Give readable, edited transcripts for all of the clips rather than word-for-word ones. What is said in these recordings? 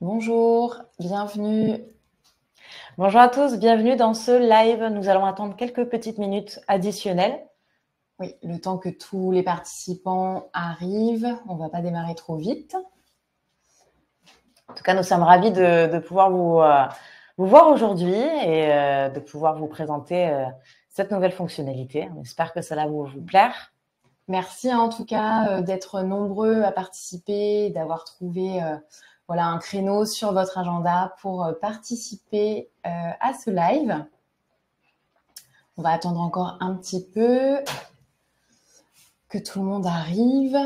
Bonjour, bienvenue. Bonjour à tous, bienvenue dans ce live. Nous allons attendre quelques petites minutes additionnelles. Oui, le temps que tous les participants arrivent, on ne va pas démarrer trop vite. En tout cas, nous sommes ravis de pouvoir vous voir aujourd'hui et de pouvoir vous présenter cette nouvelle fonctionnalité. On espère que cela vous plaire. Merci en tout cas d'être nombreux à participer, d'avoir trouvé un créneau sur votre agenda pour participer à ce live. On va attendre encore un petit peu que tout le monde arrive.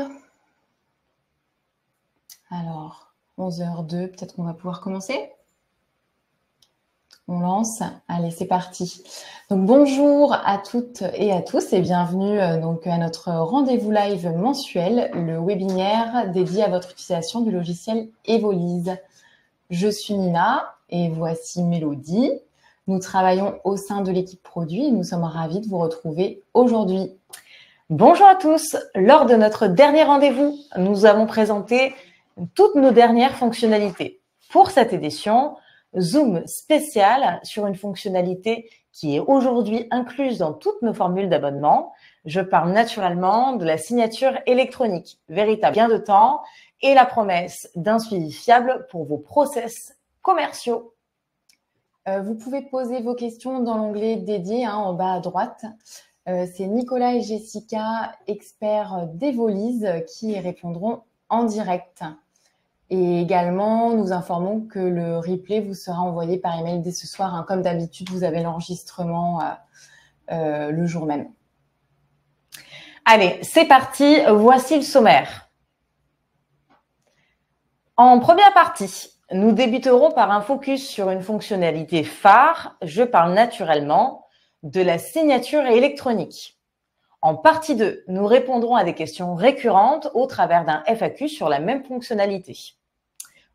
Alors, 11h02, peut-être qu'on va pouvoir commencer. On lance. Allez, c'est parti. Donc, bonjour à toutes et à tous et bienvenue donc à notre rendez-vous live mensuel, le webinaire dédié à votre utilisation du logiciel Evolise. Je suis Nina et voici Mélodie. Nous travaillons au sein de l'équipe produit et nous sommes ravis de vous retrouver aujourd'hui. Bonjour à tous. Lors de notre dernier rendez-vous, nous avons présenté toutes nos dernières fonctionnalités. Pour cette édition, Zoom spécial sur une fonctionnalité qui est aujourd'hui incluse dans toutes nos formules d'abonnement. Je parle naturellement de la signature électronique, véritable gain de temps et la promesse d'un suivi fiable pour vos process commerciaux. Vous pouvez poser vos questions dans l'onglet dédié en bas à droite. C'est Nicolas et Jessica, experts d'Evolise, qui y répondront en direct. Et également, nous informons que le replay vous sera envoyé par email dès ce soir. Comme d'habitude, vous avez l'enregistrement le jour même. Allez, c'est parti. Voici le sommaire. En première partie, nous débuterons par un focus sur une fonctionnalité phare. Je parle naturellement de la signature électronique. En partie 2, nous répondrons à des questions récurrentes au travers d'un FAQ sur la même fonctionnalité.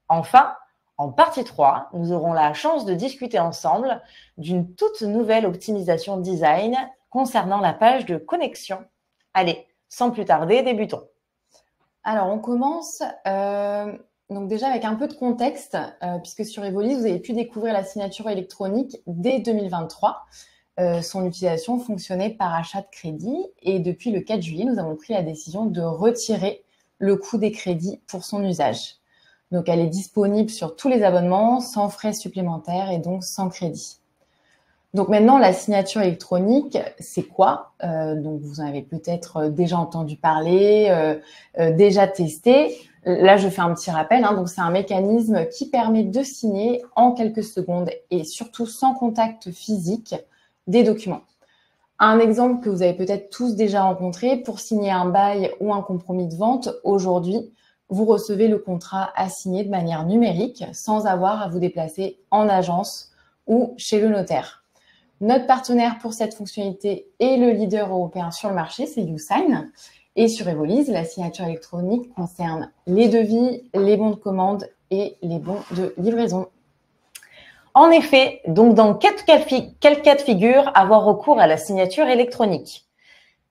Enfin, en partie 3, nous aurons la chance de discuter ensemble d'une toute nouvelle optimisation design concernant la page de connexion. Allez, sans plus tarder, débutons. Alors, on commence donc déjà avec un peu de contexte, puisque sur Evolise, vous avez pu découvrir la signature électronique dès 2023. Son utilisation fonctionnait par achat de crédit et depuis le 4 juillet, nous avons pris la décision de retirer le coût des crédits pour son usage. Donc, elle est disponible sur tous les abonnements sans frais supplémentaires et donc sans crédit. Donc maintenant, la signature électronique, c'est quoi? Donc, vous en avez peut-être déjà entendu parler, déjà testé. Là, je fais un petit rappel. Donc, c'est un mécanisme qui permet de signer en quelques secondes et surtout sans contact physique des documents. Un exemple que vous avez peut-être tous déjà rencontré, pour signer un bail ou un compromis de vente, aujourd'hui, vous recevez le contrat à signer de manière numérique sans avoir à vous déplacer en agence ou chez le notaire. Notre partenaire pour cette fonctionnalité est le leader européen sur le marché, c'est YouSign. Et sur Evolise, la signature électronique concerne les devis, les bons de commande et les bons de livraison. En effet, donc dans quel cas de figure avoir recours à la signature électronique?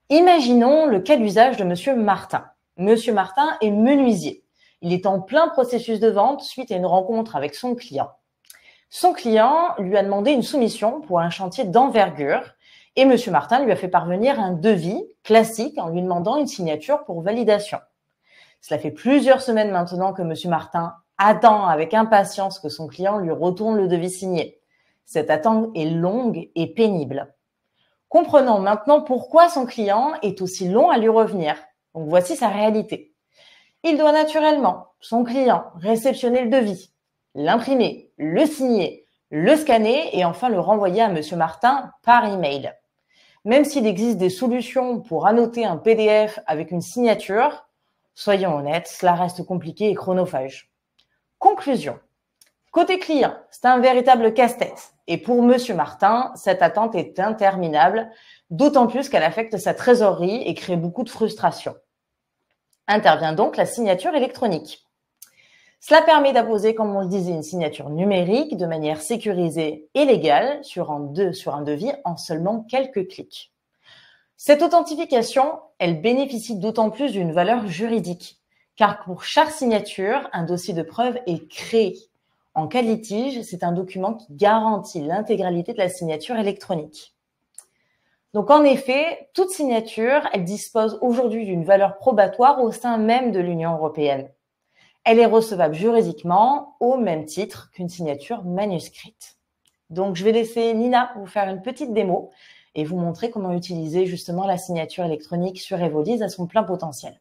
Imaginons le cas d'usage de Monsieur Martin. Monsieur Martin est menuisier. Il est en plein processus de vente suite à une rencontre avec son client. Son client lui a demandé une soumission pour un chantier d'envergure et Monsieur Martin lui a fait parvenir un devis classique en lui demandant une signature pour validation. Cela fait plusieurs semaines maintenant que Monsieur Martin attend avec impatience que son client lui retourne le devis signé. Cette attente est longue et pénible. Comprenons maintenant pourquoi son client est aussi long à lui revenir. Donc voici sa réalité. Il doit naturellement, son client, réceptionner le devis, l'imprimer, le signer, le scanner et enfin le renvoyer à Monsieur Martin par email. Même s'il existe des solutions pour annoter un PDF avec une signature, soyons honnêtes, cela reste compliqué et chronophage. Conclusion. Côté client, c'est un véritable casse-tête. Et pour Monsieur Martin, cette attente est interminable, d'autant plus qu'elle affecte sa trésorerie et crée beaucoup de frustration. Intervient donc la signature électronique. Cela permet d'apposer, comme on le disait, une signature numérique de manière sécurisée et légale sur un devis en seulement quelques clics. Cette authentification, elle bénéficie d'autant plus d'une valeur juridique, car pour chaque signature, un dossier de preuve est créé. En cas de litige, c'est un document qui garantit l'intégralité de la signature électronique. Donc, en effet, toute signature, elle dispose aujourd'hui d'une valeur probatoire au sein même de l'Union européenne. Elle est recevable juridiquement au même titre qu'une signature manuscrite. Donc, je vais laisser Nina vous faire une petite démo et vous montrer comment utiliser justement la signature électronique sur Evolise à son plein potentiel.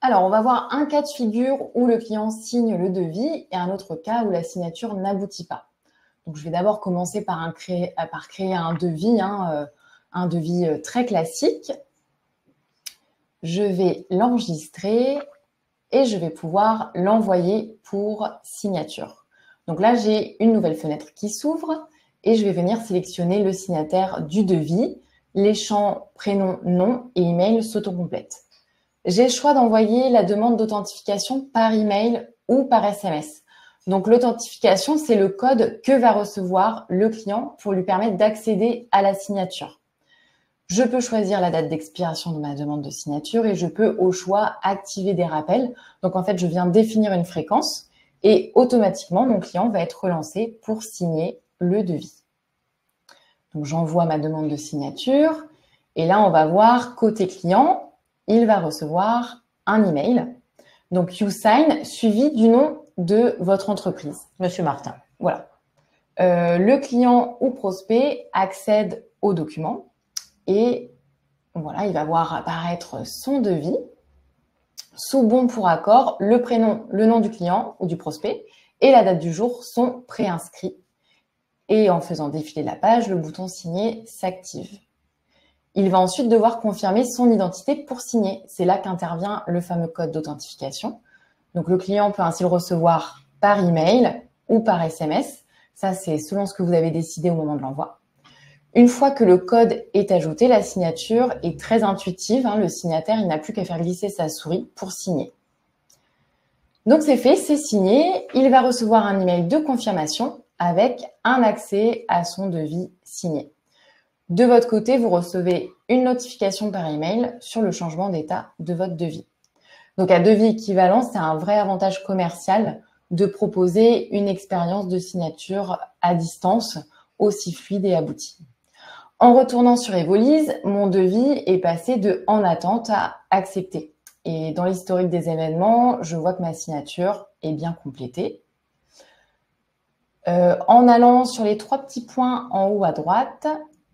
Alors, on va voir un cas de figure où le client signe le devis et un autre cas où la signature n'aboutit pas. Donc, je vais d'abord commencer par créer un devis, un devis très classique. Je vais l'enregistrer et je vais pouvoir l'envoyer pour signature. Donc là, j'ai une nouvelle fenêtre qui s'ouvre et je vais venir sélectionner le signataire du devis. Les champs prénom, nom et email s'autocomplètent. J'ai le choix d'envoyer la demande d'authentification par email ou par SMS. Donc l'authentification, c'est le code que va recevoir le client pour lui permettre d'accéder à la signature. Je peux choisir la date d'expiration de ma demande de signature et je peux au choix activer des rappels. Donc en fait, je viens définir une fréquence et automatiquement, mon client va être relancé pour signer le devis. Donc j'envoie ma demande de signature et là, on va voir côté client, il va recevoir un email. Donc YouSign suivi du nom de votre entreprise. Monsieur Martin. Voilà. Le client ou prospect accède au document. Et voilà, il va voir apparaître son devis. Sous bon pour accord, le prénom, le nom du client ou du prospect et la date du jour sont préinscrits. Et en faisant défiler la page, le bouton signer s'active. Il va ensuite devoir confirmer son identité pour signer. C'est là qu'intervient le fameux code d'authentification. Donc le client peut ainsi le recevoir par email ou par SMS. Ça, c'est selon ce que vous avez décidé au moment de l'envoi. Une fois que le code est ajouté, la signature est très intuitive. Le signataire, il n'a plus qu'à faire glisser sa souris pour signer. Donc c'est fait, c'est signé. Il va recevoir un email de confirmation avec un accès à son devis signé. De votre côté, vous recevez une notification par email sur le changement d'état de votre devis. Donc à devis équivalent, c'est un vrai avantage commercial de proposer une expérience de signature à distance aussi fluide et aboutie. En retournant sur Evolise, mon devis est passé de « en attente » à « accepté ». Et dans l'historique des événements, je vois que ma signature est bien complétée. En allant sur les 3 petits points en haut à droite,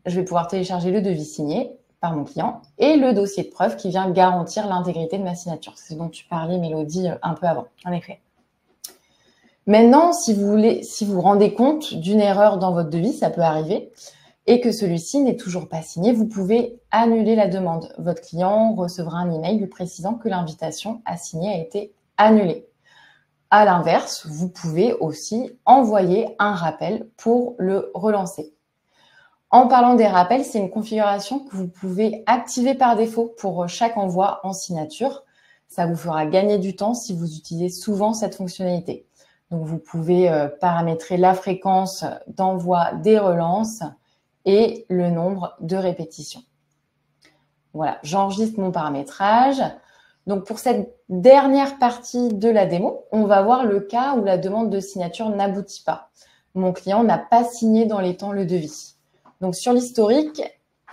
je vais pouvoir télécharger le devis signé par mon client et le dossier de preuve qui vient garantir l'intégrité de ma signature. C'est ce dont tu parlais, Mélodie, un peu avant. En effet. Maintenant, si vous vous rendez compte d'une erreur dans votre devis, ça peut arriver, et que celui-ci n'est toujours pas signé, vous pouvez annuler la demande. Votre client recevra un email lui précisant que l'invitation à signer a été annulée. À l'inverse, vous pouvez aussi envoyer un rappel pour le relancer. En parlant des rappels, c'est une configuration que vous pouvez activer par défaut pour chaque envoi en signature. Ça vous fera gagner du temps si vous utilisez souvent cette fonctionnalité. Donc, vous pouvez paramétrer la fréquence d'envoi des relances et le nombre de répétitions. Voilà, j'enregistre mon paramétrage. Donc, pour cette dernière partie de la démo, on va voir le cas où la demande de signature n'aboutit pas. Mon client n'a pas signé dans les temps le devis. Donc, sur l'historique,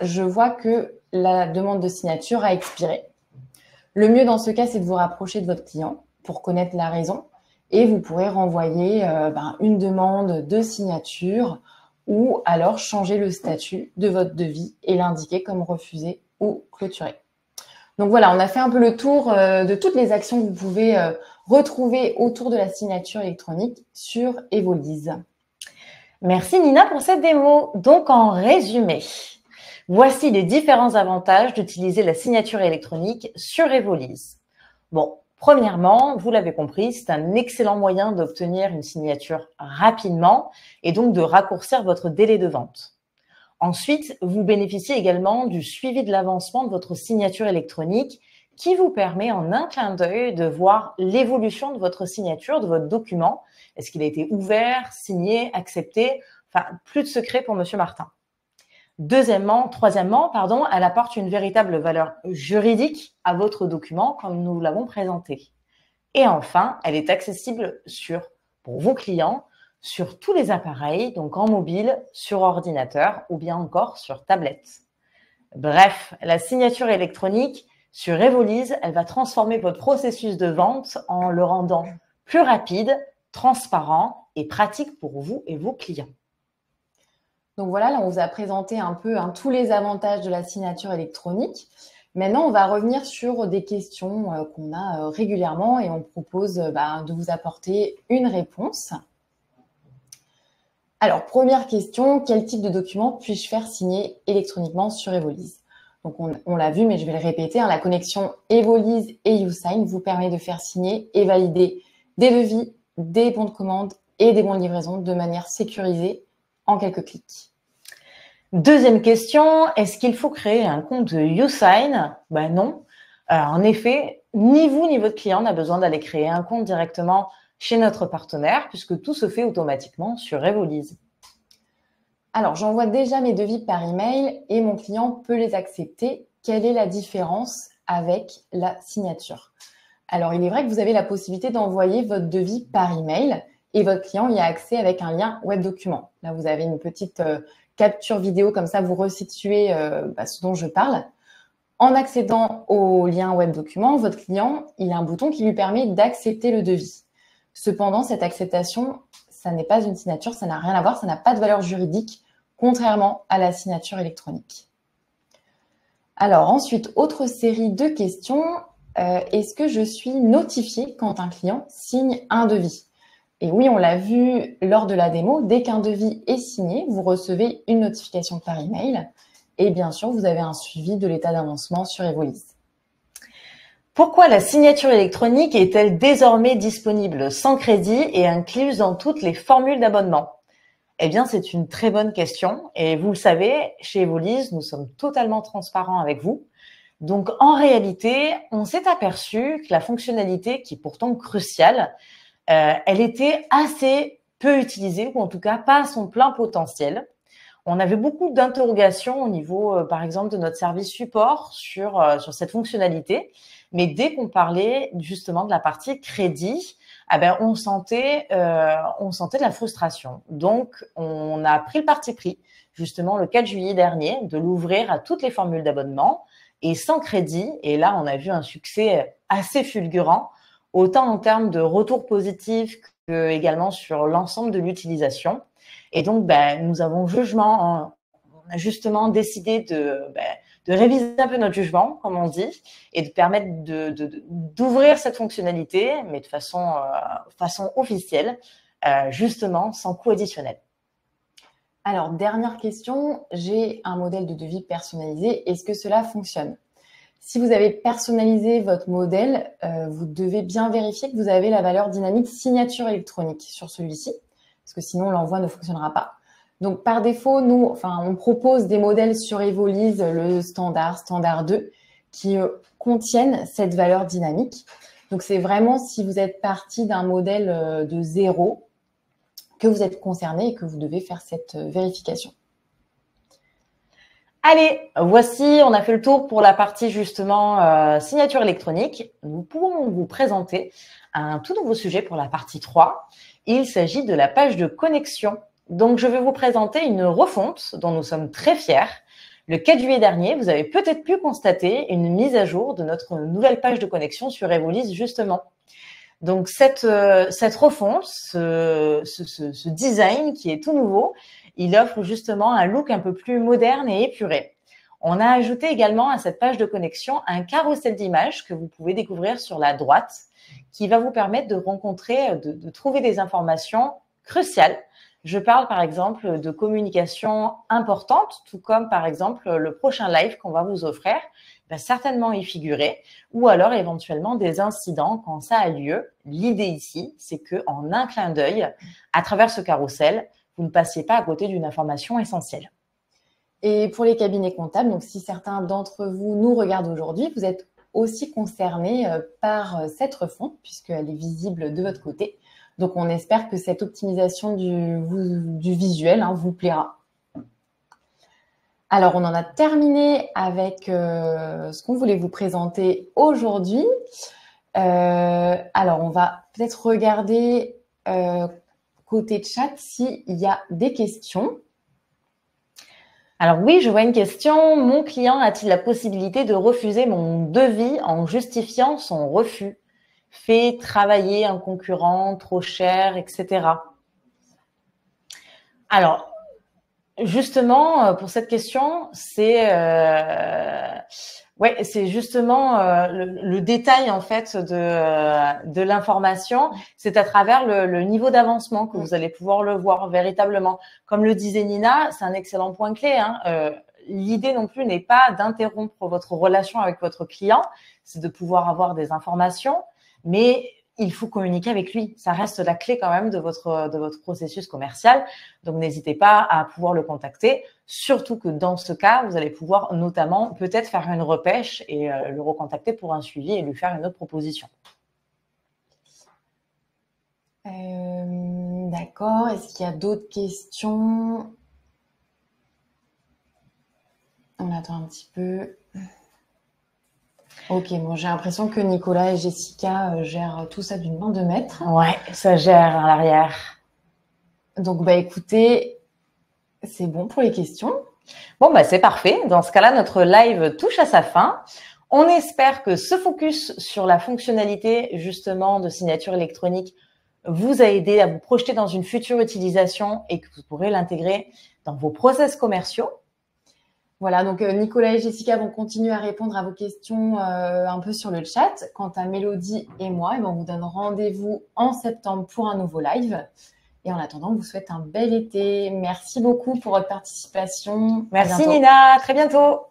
je vois que la demande de signature a expiré. Le mieux dans ce cas, c'est de vous rapprocher de votre client pour connaître la raison et vous pourrez renvoyer une demande de signature ou alors changer le statut de votre devis et l'indiquer comme refusé ou clôturé. Donc voilà, on a fait un peu le tour de toutes les actions que vous pouvez retrouver autour de la signature électronique sur Evolise. Merci Nina pour cette démo. Donc en résumé, voici les différents avantages d'utiliser la signature électronique sur Evolise. Bon, premièrement, vous l'avez compris, c'est un excellent moyen d'obtenir une signature rapidement et donc de raccourcir votre délai de vente. Ensuite, vous bénéficiez également du suivi de l'avancement de votre signature électronique qui vous permet en un clin d'œil de voir l'évolution de votre signature, de votre document. Est-ce qu'il a été ouvert, signé, accepté? Enfin, plus de secret pour Monsieur Martin. Troisièmement, elle apporte une véritable valeur juridique à votre document comme nous l'avons présenté. Et enfin, elle est accessible sur pour vos clients sur tous les appareils, donc en mobile, sur ordinateur ou bien encore sur tablette. Bref, la signature électronique sur Evolise, elle va transformer votre processus de vente en le rendant plus rapide, transparent et pratique pour vous et vos clients. Donc voilà, là on vous a présenté un peu tous les avantages de la signature électronique. Maintenant, on va revenir sur des questions qu'on a régulièrement et on propose de vous apporter une réponse. Alors, première question, quel type de document puis-je faire signer électroniquement sur Evolise? Donc, on l'a vu, mais je vais le répéter, la connexion Evolise et YouSign vous permet de faire signer et valider des devis, des bons de commande et des bons de livraison de manière sécurisée en quelques clics. Deuxième question, est-ce qu'il faut créer un compte YouSign? Ben non. En effet, ni vous ni votre client n'a besoin d'aller créer un compte directement chez notre partenaire puisque tout se fait automatiquement sur Evolise. Alors, j'envoie déjà mes devis par email et mon client peut les accepter. Quelle est la différence avec la signature? Alors, il est vrai que vous avez la possibilité d'envoyer votre devis par email et votre client y a accès avec un lien web document. Là, vous avez une petite capture vidéo, comme ça vous resituez ce dont je parle. En accédant au lien web document, votre client, il a un bouton qui lui permet d'accepter le devis. Cependant, cette acceptation, ça n'est pas une signature, ça n'a rien à voir, ça n'a pas de valeur juridique, contrairement à la signature électronique. Alors ensuite, autre série de questions. Est-ce que je suis notifiée quand un client signe un devis? Et oui, on l'a vu lors de la démo, dès qu'un devis est signé, vous recevez une notification par email et bien sûr, vous avez un suivi de l'état d'avancement sur Evolise. Pourquoi la signature électronique est-elle désormais disponible sans crédit et incluse dans toutes les formules d'abonnement? Eh bien, c'est une très bonne question et vous le savez, chez Evolise, nous sommes totalement transparents avec vous. Donc, en réalité, on s'est aperçu que la fonctionnalité, qui est pourtant cruciale, elle était assez peu utilisée ou en tout cas pas à son plein potentiel. On avait beaucoup d'interrogations au niveau, par exemple, de notre service support sur cette fonctionnalité. Mais dès qu'on parlait justement de la partie crédit, on sentait de la frustration. Donc, on a pris le parti pris, justement, le 4 juillet dernier, de l'ouvrir à toutes les formules d'abonnement et sans crédit. Et là, on a vu un succès assez fulgurant, autant en termes de retours positifs que également sur l'ensemble de l'utilisation. Et donc, nous avons on a justement décidé de réviser un peu notre jugement, comme on dit, et de permettre d'ouvrir cette fonctionnalité, mais de façon officielle, justement sans coût additionnel. Alors, dernière question, j'ai un modèle de devis personnalisé. Est-ce que cela fonctionne? Si vous avez personnalisé votre modèle, vous devez bien vérifier que vous avez la valeur dynamique signature électronique sur celui-ci, parce que sinon l'envoi ne fonctionnera pas. Donc, par défaut, on propose des modèles sur Evolise, le standard 2, qui contiennent cette valeur dynamique. Donc, c'est vraiment si vous êtes parti d'un modèle de zéro que vous êtes concerné et que vous devez faire cette vérification. Allez, voici, on a fait le tour pour la partie justement signature électronique. Nous pouvons vous présenter un tout nouveau sujet pour la partie 3. Il s'agit de la page de connexion. Donc, je vais vous présenter une refonte dont nous sommes très fiers. Le 4 juillet dernier, vous avez peut-être pu constater une mise à jour de notre nouvelle page de connexion sur Evolise, justement. Donc, cette refonte, ce design qui est tout nouveau, il offre justement un look un peu plus moderne et épuré. On a ajouté également à cette page de connexion un carrousel d'images que vous pouvez découvrir sur la droite, qui va vous permettre de trouver des informations cruciales. Je parle par exemple de communication importante, tout comme par exemple le prochain live qu'on va vous offrir, va certainement y figurer, ou alors éventuellement des incidents quand ça a lieu. L'idée ici, c'est qu'en un clin d'œil, à travers ce carrousel, vous ne passiez pas à côté d'une information essentielle. Et pour les cabinets comptables, donc si certains d'entre vous nous regardent aujourd'hui, vous êtes aussi concernés par cette refonte, puisqu'elle est visible de votre côté. Donc, on espère que cette optimisation du visuel vous plaira. Alors, on en a terminé avec ce qu'on voulait vous présenter aujourd'hui. Alors, on va peut-être regarder côté chat s'il y a des questions. Alors oui, je vois une question. Mon client a-t-il la possibilité de refuser mon devis en justifiant son refus? Fait travailler un concurrent trop cher, etc. Alors, justement, pour cette question, c'est justement le détail en fait de l'information. C'est à travers le niveau d'avancement que vous allez pouvoir le voir véritablement. Comme le disait Nina, c'est un excellent point clé. L'idée non plus n'est pas d'interrompre votre relation avec votre client, c'est de pouvoir avoir des informations, mais il faut communiquer avec lui. Ça reste la clé quand même de votre processus commercial. Donc, n'hésitez pas à pouvoir le contacter. Surtout que dans ce cas, vous allez pouvoir notamment peut-être faire une repêche et le recontacter pour un suivi et lui faire une autre proposition. D'accord. Est-ce qu'il y a d'autres questions? On attend un petit peu. Ok, bon, j'ai l'impression que Nicolas et Jessica gèrent tout ça d'une main de maître. Ouais, ça gère à l'arrière. Donc, bah écoutez, c'est bon pour les questions. Bon, bah c'est parfait. Dans ce cas-là, notre live touche à sa fin. On espère que ce focus sur la fonctionnalité justement de signature électronique vous a aidé à vous projeter dans une future utilisation et que vous pourrez l'intégrer dans vos process commerciaux. Voilà, donc Nicolas et Jessica vont continuer à répondre à vos questions un peu sur le chat. Quant à Mélodie et moi, on vous donne rendez-vous en septembre pour un nouveau live. Et en attendant, on vous souhaite un bel été. Merci beaucoup pour votre participation. Merci Nina, à très bientôt.